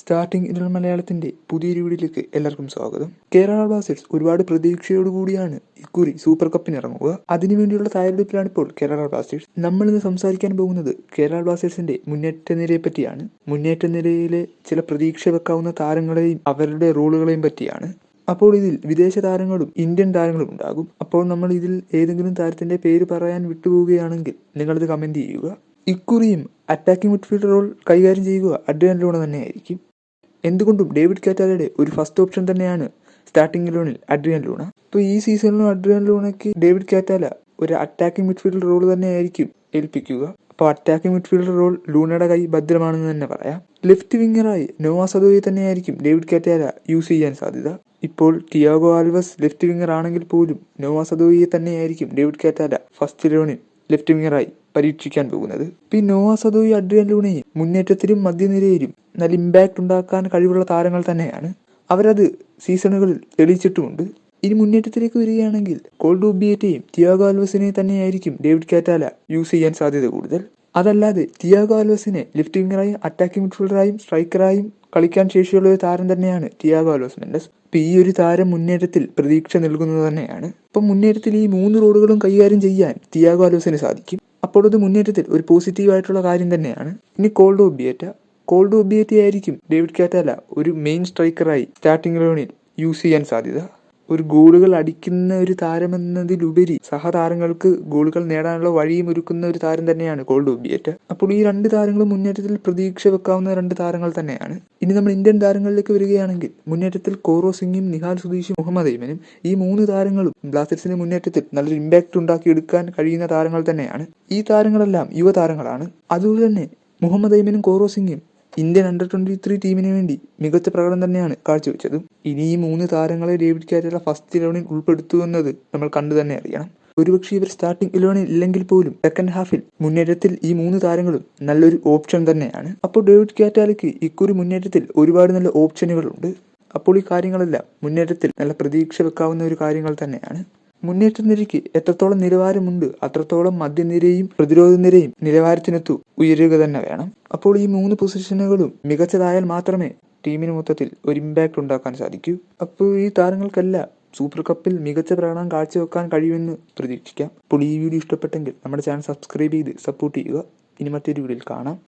Starting 11 മലയാളത്തിന്റെ പുതിയൊരു വീഡിയോയിലേക്ക് എല്ലാവർക്കും സ്വാഗതം. കേരള ബ്ലാസ്റ്റേഴ്സ് ഒരുപാട് പ്രതീക്ഷയോടുകൂടിയാണ് ഇക്കുറി സൂപ്പർ കപ്പിന് ഇറങ്ങുക. അതിനുവേണ്ടിയുള്ള തയ്യാറെടുപ്പിലാണ് ഇപ്പോൾ കേരള ബ്ലാസ്റ്റേഴ്സ്. നമ്മൾ ഇന്ന് സംസാരിക്കാൻ പോകുന്നത് കേരള ബ്ലാസ്റ്റേഴ്സിന്റെ മുന്നേറ്റ നിരയെ പറ്റിയാണ്. മുന്നേറ്റ നിരയിലെ ചില പ്രതീക്ഷ വെക്കാവുന്ന താരങ്ങളെയും അവരുടെ റോളുകളെയും പറ്റിയാണ്. അപ്പോൾ ഇതിൽ വിദേശ താരങ്ങളും ഇന്ത്യൻ താരങ്ങളും ഉണ്ടാകും. അപ്പോൾ നമ്മൾ ഇതിൽ ഏതെങ്കിലും താരത്തിന്റെ പേര് പറയാൻ വിട്ടുപോവുകയാണെങ്കിൽ നിങ്ങളിത് കമന്റ് ചെയ്യുക. ഇക്കുറിയും അറ്റാക്കിംഗ് മിഡ്ഫീൽഡർ റോൾ കൈകാര്യം ചെയ്യുക അഡ്രിയാൻ ലൂണ തന്നെയായിരിക്കും. എന്തുകൊണ്ടും ഡേവിഡ് കാറ്റാലയുടെ ഒരു ഫസ്റ്റ് ഓപ്ഷൻ തന്നെയാണ് സ്റ്റാർട്ടിംഗ് 11-ൽ അഡ്രിയാൻ ലൂണ. ഇപ്പോൾ ഈ സീസണിലും അഡ്രിയാൻ ലൂണയ്ക്ക് ഡേവിഡ് കാറ്റാല ഒരു അറ്റാക്കിംഗ് മിഡ്ഫീൽഡർ റോൾ തന്നെയായിരിക്കും ഏൽപ്പിക്കുക. അപ്പോൾ അറ്റാക്കിംഗ് മിഡ്ഫീൽഡർ റോൾ ലൂണയുടെ കൈ ഭദ്രമാണെന്ന് തന്നെ പറയാം. ലെഫ്റ്റ് വിങ്ങറായി നോവ സദോയെ തന്നെയായിരിക്കും ഡേവിഡ് കാറ്റാല യൂസ് ചെയ്യാൻ സാധ്യത. ഇപ്പോൾ തിയാഗോ ആൽവസ് ലെഫ്റ്റ് വിങ്ങർ ആണെങ്കിൽ പോലും നോവ സദോയെ തന്നെയായിരിക്കും ഡേവിഡ് കാറ്റാല ഫസ്റ്റ് 11-ൽ ലെഫ്റ്റ് വിങ്ങറായി പരീക്ഷിക്കാൻ പോകുന്നത്. ഈ നോവ സദോയും അഡ്രിയാൻ ലൂണയും മുന്നേറ്റത്തിലും മധ്യനിരയിലും നല്ല ഇമ്പാക്ട് ഉണ്ടാക്കാൻ കഴിവുള്ള താരങ്ങൾ തന്നെയാണ്. അവരത് സീസണുകളിൽ തെളിയിച്ചിട്ടുമുണ്ട്. ഇനി മുന്നേറ്റത്തിലേക്ക് വരികയാണെങ്കിൽ കോൾഡുബിയറ്റെയും തിയാഗോ ആൽവസിനെ തന്നെയായിരിക്കും ഡേവിഡ് കാറ്റാല യൂസ് ചെയ്യാൻ സാധ്യത കൂടുതൽ. അതല്ലാതെ തിയാഗോ ആൽവസിനെ ലെഫ്റ്റ് വിങ്ങറായും അറ്റാക്കിംഗ് മിഡ്ഫീൽഡറായും സ്ട്രൈക്കറായും കളിക്കാൻ ശേഷിയുള്ള ഒരു താരം തന്നെയാണ് തിയാഗോ ആൽവസ് മെൻഡസ്. ഇപ്പം ഈ ഒരു താരം മുന്നേറ്റത്തിൽ പ്രതീക്ഷ നൽകുന്നത് തന്നെയാണ്. ഇപ്പം മുന്നേറ്റത്തിൽ ഈ 3 റോളുകളും കൈകാര്യം ചെയ്യാൻ തിയാഗോ ആൽവസിന് സാധിക്കും. അപ്പോൾ അത് മുന്നേറ്റത്തിൽ ഒരു പോസിറ്റീവായിട്ടുള്ള കാര്യം തന്നെയാണ്. ഇനി കോൾഡുബിയറ്റ ആയിരിക്കും ഡേവിഡ് കാറ്റാല ഒരു മെയിൻ സ്ട്രൈക്കറായി സ്റ്റാർട്ടിംഗ് 11-ൽ യൂസ് ചെയ്യാൻ സാധ്യത. ഒരു ഗോളുകൾ അടിക്കുന്ന ഒരു താരമെന്നതിലുപരി സഹതാരങ്ങൾക്ക് ഗോളുകൾ നേടാനുള്ള വഴിയും ഒരുക്കുന്ന ഒരു താരം തന്നെയാണ് കോൾഡുബിയറ്റ. അപ്പോൾ ഈ 2 താരങ്ങളും മുന്നേറ്റത്തിൽ പ്രതീക്ഷ വെക്കാവുന്ന 2 താരങ്ങൾ തന്നെയാണ്. ഇനി നമ്മൾ ഇന്ത്യൻ താരങ്ങളിലേക്ക് വരികയാണെങ്കിൽ മുന്നേറ്റത്തിൽ കോറോ സിംഗും നിഹാൽ സുധീഷും മുഹമ്മദ് ഐമനും ഈ 3 താരങ്ങളും ബ്ലാസ്റ്റേഴ്സിന്റെ മുന്നേറ്റത്തിൽ നല്ലൊരു ഇമ്പാക്ട് ഉണ്ടാക്കിയെടുക്കാൻ കഴിയുന്ന താരങ്ങൾ തന്നെയാണ്. ഈ താരങ്ങളെല്ലാം യുവതാരങ്ങളാണ്. അതുകൊണ്ട് തന്നെ മുഹമ്മദ് ഐമനും കോറോ സിംഗും ഇന്ത്യൻ അണ്ടർ 23 ടീമിന് വേണ്ടി മികച്ച പ്രകടനം തന്നെയാണ് കാഴ്ചവെച്ചതും. ഇനി ഈ 3 താരങ്ങളെ ഡേവിഡ് കാറ്റാല ഫസ്റ്റ് 11-ൽ ഉൾപ്പെടുത്തുമെന്നത് നമ്മൾ കണ്ടു തന്നെ അറിയണം. ഒരുപക്ഷെ ഇവർ സ്റ്റാർട്ടിംഗ് 11-ൽ ഇല്ലെങ്കിൽ പോലും സെക്കൻഡ് ഹാഫിൽ മുന്നേറ്റത്തിൽ ഈ 3 താരങ്ങളും നല്ലൊരു ഓപ്ഷൻ തന്നെയാണ്. അപ്പോൾ ഡേവിഡ് കാറ്റാലയ്ക്ക് ഇക്കുറി മുന്നേറ്റത്തിൽ ഒരുപാട് നല്ല ഓപ്ഷനുകളുണ്ട്. അപ്പോൾ ഈ കാര്യങ്ങളെല്ലാം മുന്നേറ്റത്തിൽ നല്ല പ്രതീക്ഷ വെക്കാവുന്ന ഒരു കാര്യങ്ങൾ തന്നെയാണ്. മുന്നേറ്റ നിരയ്ക്ക് എത്രത്തോളം നിലവാരമുണ്ട് അത്രത്തോളം മധ്യനിരയും പ്രതിരോധ നിരയും നിലവാരത്തിനൊത്തു ഉയരുക തന്നെ വേണം. അപ്പോൾ ഈ 3 പൊസിഷനുകളും മികച്ചതായാൽ മാത്രമേ ടീമിന് മൊത്തത്തിൽ ഒരു ഇമ്പാക്ട് ഉണ്ടാക്കാൻ സാധിക്കൂ. അപ്പോൾ ഈ താരങ്ങൾക്കെല്ലാം സൂപ്പർ കപ്പിൽ മികച്ച പ്രകടനം കാഴ്ചവെക്കാൻ കഴിയുമെന്ന് പ്രതീക്ഷിക്കാം. അപ്പോൾ ഈ വീഡിയോ ഇഷ്ടപ്പെട്ടെങ്കിൽ നമ്മുടെ ചാനൽ സബ്സ്ക്രൈബ് ചെയ്ത് സപ്പോർട്ട് ചെയ്യുക. ഇനി മറ്റൊരു വീഡിയോയിൽ കാണാം.